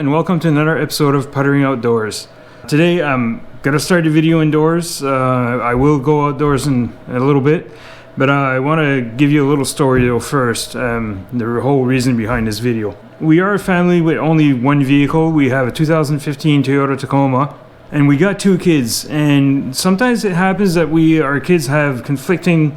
and welcome to another episode of Puttering Outdoors. Today I'm gonna start the video indoors. I will go outdoors in a little bit, but I want to give you a little story though first, the whole reason behind this video. We are a family with only one vehicle. We have a 2015 Toyota Tacoma, and we got two kids, and sometimes it happens that our kids have conflicting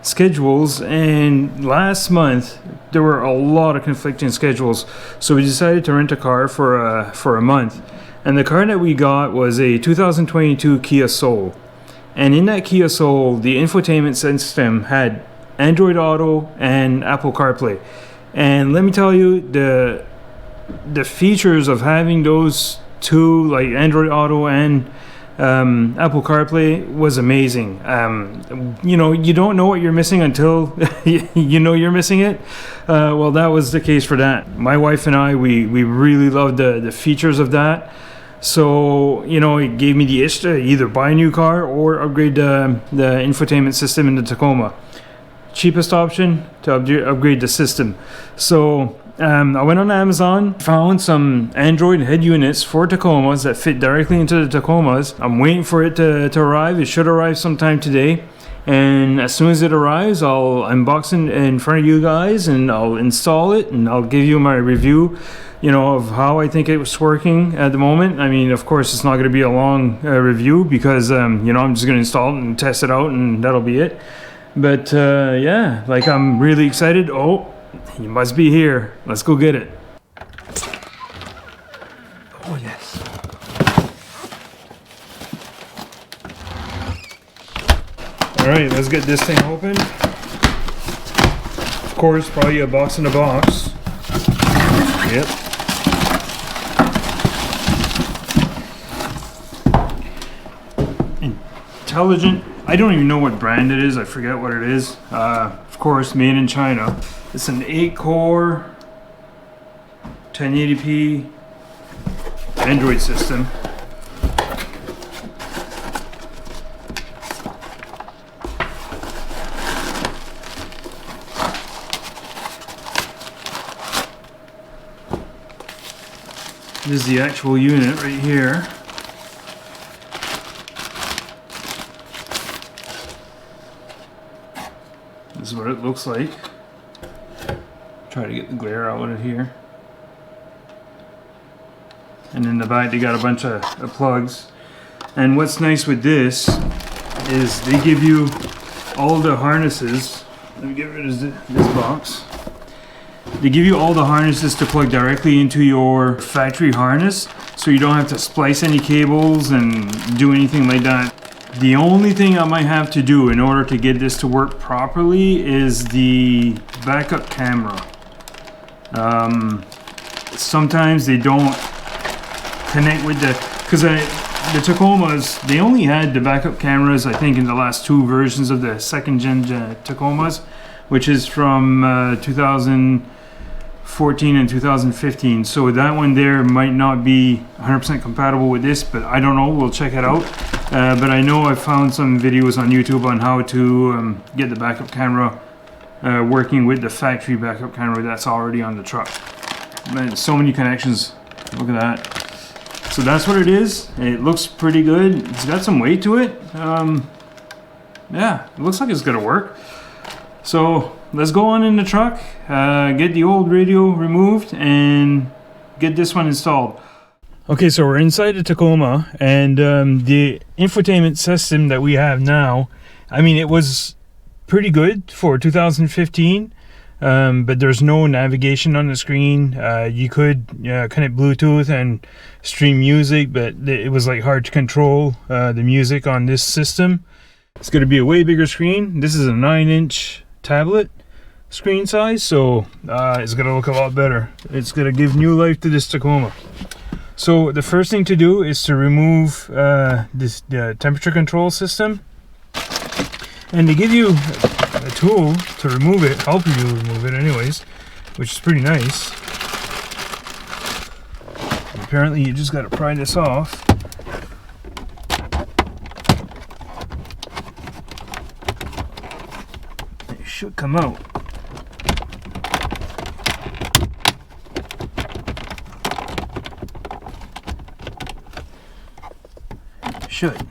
schedules, and last month there were a lot of conflicting schedules, so we decided to rent a car for a month. And the car that we got was a 2022 Kia Soul, and in that Kia Soul the infotainment system had Android Auto and Apple CarPlay. And let me tell you, the features of having those two, like Android Auto and Apple CarPlay, was amazing. You don't know what you're missing until you know you're missing it. Well, that was the case for that. My wife and I, we really loved the features of that. So, it gave me the itch to either buy a new car or upgrade the infotainment system in the Tacoma. Cheapest option to upgrade the system. So I went on Amazon, found some Android head units for Tacomas that fit directly into the Tacomas. I'm waiting for it to arrive. It should arrive sometime today. And as soon as it arrives, I'll unbox it in front of you guys, and I'll install it, and I'll give you my review, of how I think it was working at the moment. I mean, of course, it's not going to be a long review because, I'm just going to install it and test it out, and that'll be it. But yeah, I'm really excited. Oh, he must be here. Let's go get it. Oh, yes. All right, let's get this thing open. Of course, probably a box in a box. Yep. Intelligent. I don't even know what brand it is. I forget what it is. Of course, made in China. It's an 8-core 1080p Android system. This is the actual unit right here. This is what it looks like. Try to get the glare out of here. And in the back they got a bunch of plugs. And what's nice with this is they give you all the harnesses. Let me get rid of this box. They give you all the harnesses to plug directly into your factory harness, so you don't have to splice any cables and do anything like that. The only thing I might have to do in order to get this to work properly is the backup camera. Sometimes they don't connect with because the Tacomas, they only had the backup cameras, I think, in the last two versions of the second gen Tacomas, which is from 2014 and 2015. So that one there might not be 100% compatible with this, but I don't know. We'll check it out. But I know I found some videos on YouTube on how to get the backup camera working with the factory backup camera that's already on the truck. Man, so many connections. Look at that. So that's what it is. It looks pretty good. It's got some weight to it. Yeah, it looks like it's gonna work. So let's go on in the truck, get the old radio removed, and get this one installed. Okay, so we're inside the Tacoma, and the infotainment system that we have now, I mean, it was pretty good for 2015, but there's no navigation on the screen. You could connect Bluetooth and stream music, but it was hard to control the music on this system. It's going to be a way bigger screen. This is a 9-inch tablet screen size, so it's going to look a lot better. It's going to give new life to this Tacoma. So the first thing to do is to remove the temperature control system, and they give you a tool to remove it, help you remove it anyways, which is pretty nice. Apparently you just got to pry this off. It should come out. should.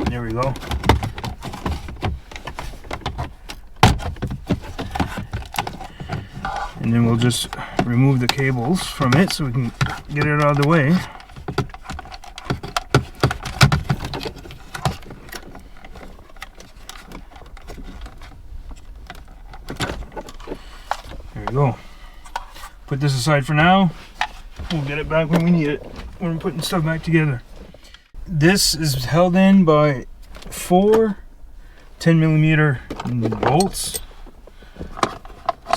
There we go. And then we'll just remove the cables from it so we can get it out of the way. There we go. Put this aside for now. We'll get it back when we need it, when we're putting stuff back together. This is held in by 4 10mm bolts.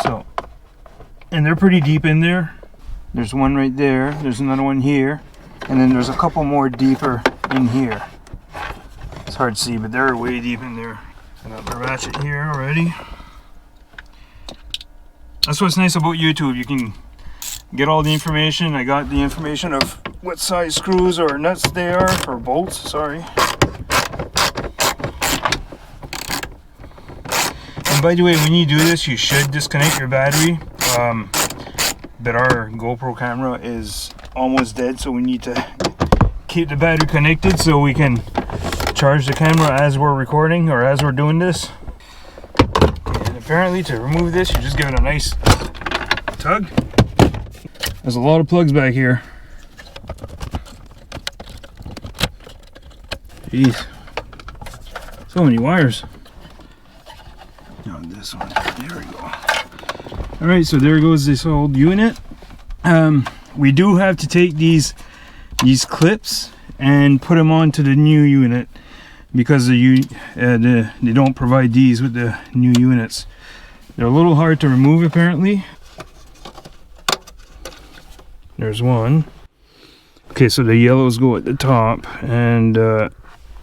So, and they're pretty deep in there. There's one right there, there's another one here, and then there's a couple more deeper in here. It's hard to see, but they're way deep in there. I got the ratchet here already. That's what's nice about YouTube. You can get all the information. I got the information of what size screws or nuts they are, or bolts, sorry. And by the way, when you do this, you should disconnect your battery. But our GoPro camera is almost dead, so we need to keep the battery connected so we can charge the camera as we're recording or as we're doing this. And apparently to remove this, you just give it a nice tug. There's a lot of plugs back here. Jeez. So many wires. Now this one. There we go. Alright, so there goes this old unit. We do have to take these clips and put them onto the new unit because they don't provide these with the new units. They're a little hard to remove apparently. There's one. Okay, so the yellows go at the top and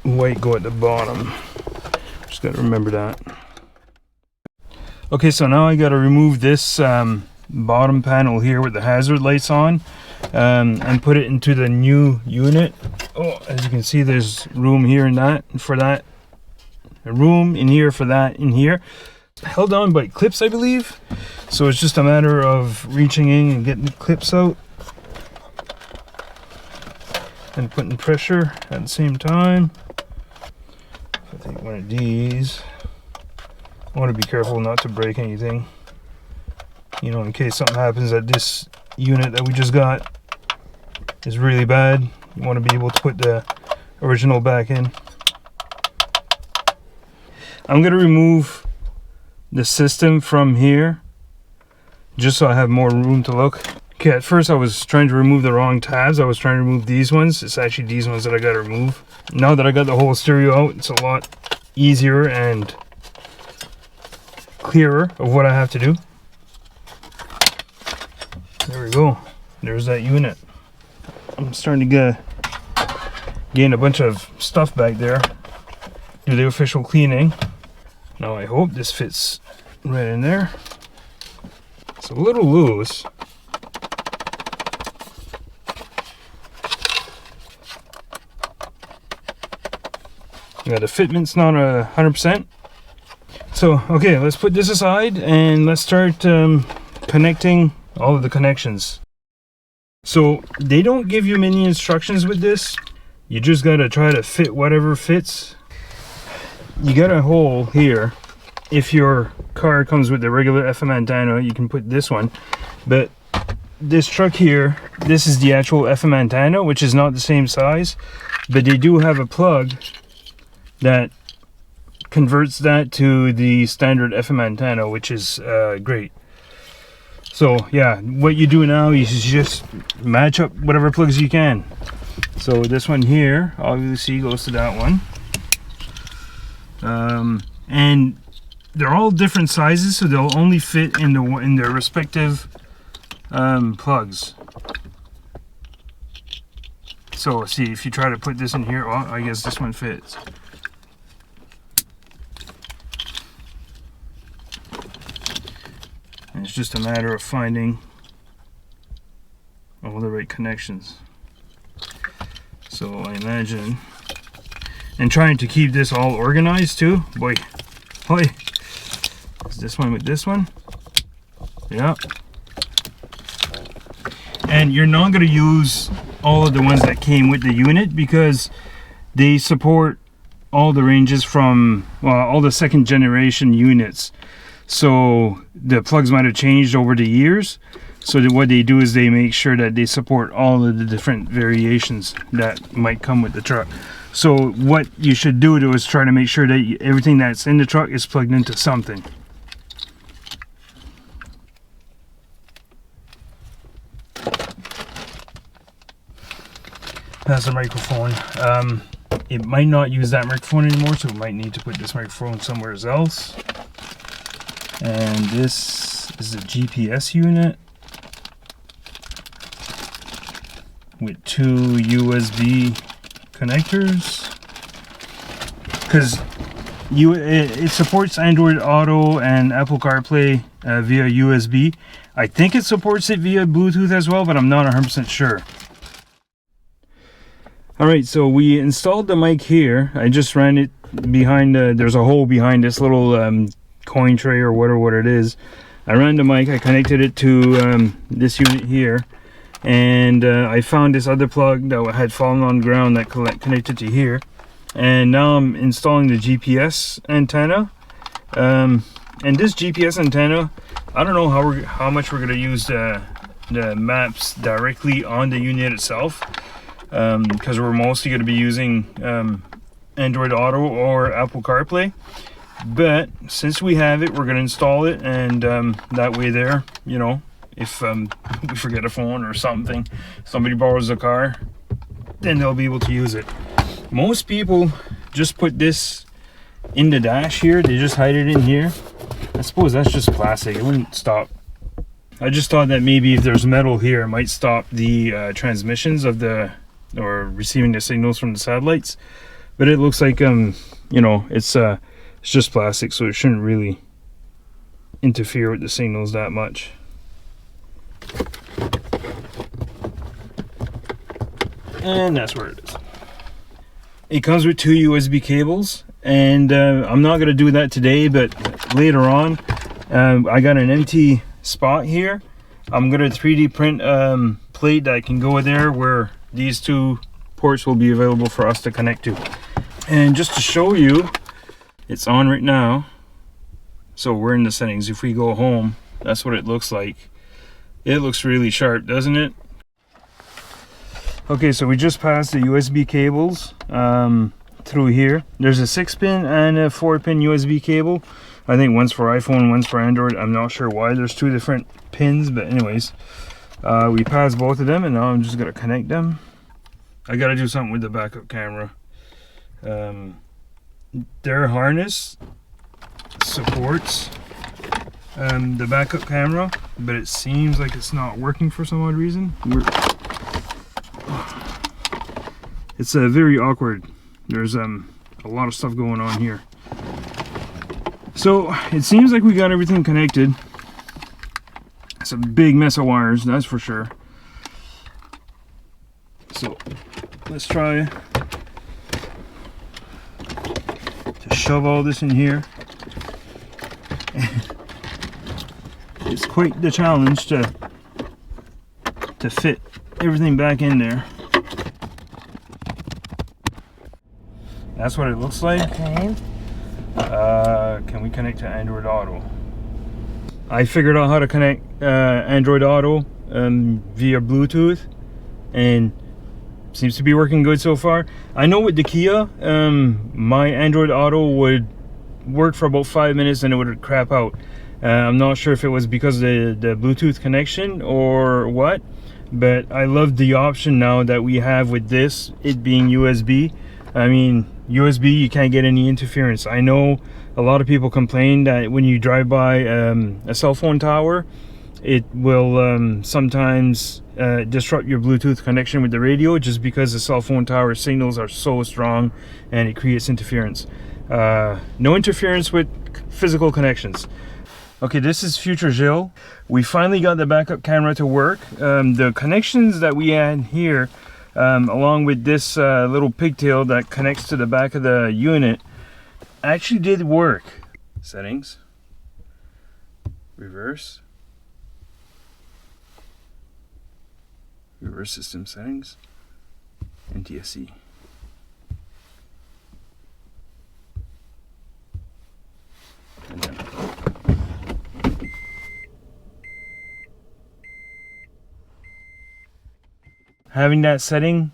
white go at the bottom. Just gotta remember that. Okay, so now I gotta remove this bottom panel here with the hazard lights on and put it into the new unit. Oh, as you can see, there's room here and that for that. A room in here for that in here. Held on by clips, I believe. So it's just a matter of reaching in and getting the clips out and putting pressure at the same time. If I take one of these, I want to be careful not to break anything, you know, in case something happens that this unit that we just got is really bad. You want to be able to put the original back in. I'm going to remove the system from here just so I have more room to look. Okay, at first I was trying to remove the wrong tabs. I was trying to remove these ones. It's actually these ones that I got to remove. Now that I got the whole stereo out, it's a lot easier and clearer of what I have to do. There we go. There's that unit. I'm starting to gain a bunch of stuff back there. Do the official cleaning. Now I hope this fits right in there. It's a little loose. Yeah, the fitment's not 100%. So, okay, let's put this aside and let's start connecting all of the connections. So, they don't give you many instructions with this. You just gotta try to fit whatever fits. You got a hole here. If your car comes with the regular FM antenna, you can put this one. But this truck here, this is the actual FM antenna, which is not the same size. But they do have a plug that converts that to the standard FM antenna, which is great. So yeah, what you do now is just match up whatever plugs you can. So this one here obviously goes to that one, and they're all different sizes, so they'll only fit in their respective plugs. So see, if you try to put this in here, well, I guess this one fits. And it's just a matter of finding all the right connections. So I imagine, and trying to keep this all organized too. Boy, is this one with this one? Yeah. And you're not going to use all of the ones that came with the unit, because they support all the ranges from, well, all the second generation units. So the plugs might have changed over the years. So that what they do is they make sure that they support all of the different variations that might come with the truck. So what you should do is try to make sure that everything that's in the truck is plugged into something. That's the microphone. It might not use that microphone anymore, so we might need to put this microphone somewhere else. And this is the GPS unit with 2 USB connectors, because it supports Android Auto and Apple CarPlay via USB. I think it supports it via Bluetooth as well, but I'm not 100% sure. Alright, so we installed the mic here. I just ran it behind, there's a hole behind this little coin tray or whatever what it is. I ran the mic, I connected it to this unit here, and I found this other plug that had fallen on the ground that connected to here, and now I'm installing the GPS antenna. And this GPS antenna, I don't know how much we're going to use the maps directly on the unit itself, because we're mostly going to be using Android Auto or Apple CarPlay. But since we have it, we're going to install it, and that way there, you know, if we forget a phone or something, somebody borrows a car, then they'll be able to use it. Most people just put this in the dash here. They just hide it in here. I suppose that's just plastic. It wouldn't stop. I just thought that maybe if there's metal here, it might stop the transmissions of or receiving the signals from the satellites. But it looks like you know, it's just plastic, so it shouldn't really interfere with the signals that much. And that's where it is. It comes with 2 USB cables, and I'm not going to do that today, but later on, I got an empty spot here. I'm going to 3D print plate that can go there where these 2 ports will be available for us to connect to. And just to show you, it's on right now. So we're in the settings. If we go home, that's what it looks like. It looks really sharp, doesn't it? Okay, so we just passed the USB cables through here. There's a 6-pin and a 4-pin USB cable. I think one's for iPhone, one's for Android. I'm not sure why there's 2 different pins, but anyways, we passed both of them, and now I'm just gonna connect them. I gotta do something with the backup camera. Their harness supports the backup camera, but it seems like it's not working for some odd reason. It's very awkward. There's a lot of stuff going on here. So it seems like we got everything connected. It's a big mess of wires, that's for sure. So let's try to shove all this in here. It's quite the challenge to fit everything back in there. That's what it looks like. Okay. Can we connect to Android Auto? I figured out how to connect Android Auto via Bluetooth, and seems to be working good so far. I know with the Kia, my Android Auto would work for about 5 minutes and it would crap out. I'm not sure if it was because of the Bluetooth connection or what, but I love the option now that we have with this, it being USB. I mean, USB, you can't get any interference. I know a lot of people complain that when you drive by a cell phone tower, it will sometimes disrupt your Bluetooth connection with the radio, just because the cell phone tower signals are so strong and it creates interference. No interference with physical connections. Okay, this is Future Jill. We finally got the backup camera to work. The connections that we had here, along with this little pigtail that connects to the back of the unit, actually did work. Settings, reverse system settings. NTSC. And then having that setting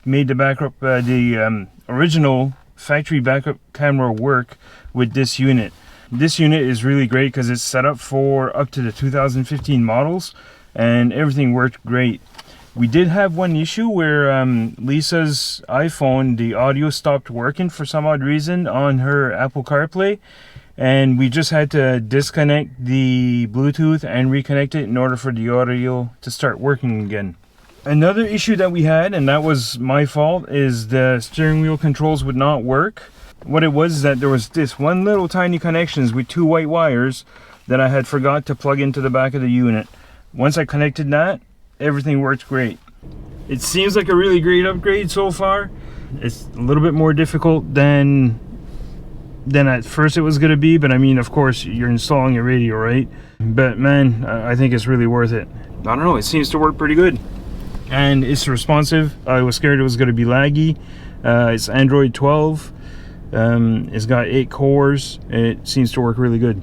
made the backup, the original factory backup camera work with this unit. This unit is really great because it's set up for up to the 2015 models, and everything worked great. We did have one issue where Lisa's iPhone, the audio stopped working for some odd reason on her Apple CarPlay, and we just had to disconnect the Bluetooth and reconnect it in order for the audio to start working again. Another issue that we had, and that was my fault, is the steering wheel controls would not work. What it was is that there was this one little tiny connections with two white wires that I had forgot to plug into the back of the unit. Once I connected that, everything worked great. It seems like a really great upgrade so far. It's a little bit more difficult than at first it was going to be, but I mean, of course, you're installing a radio, right? But man, I think it's really worth it. I don't know, it seems to work pretty good. And it's responsive. I was scared it was going to be laggy. It's Android 12. It's got 8 cores. It seems to work really good.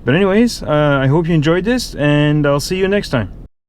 But anyways, I hope you enjoyed this, and I'll see you next time.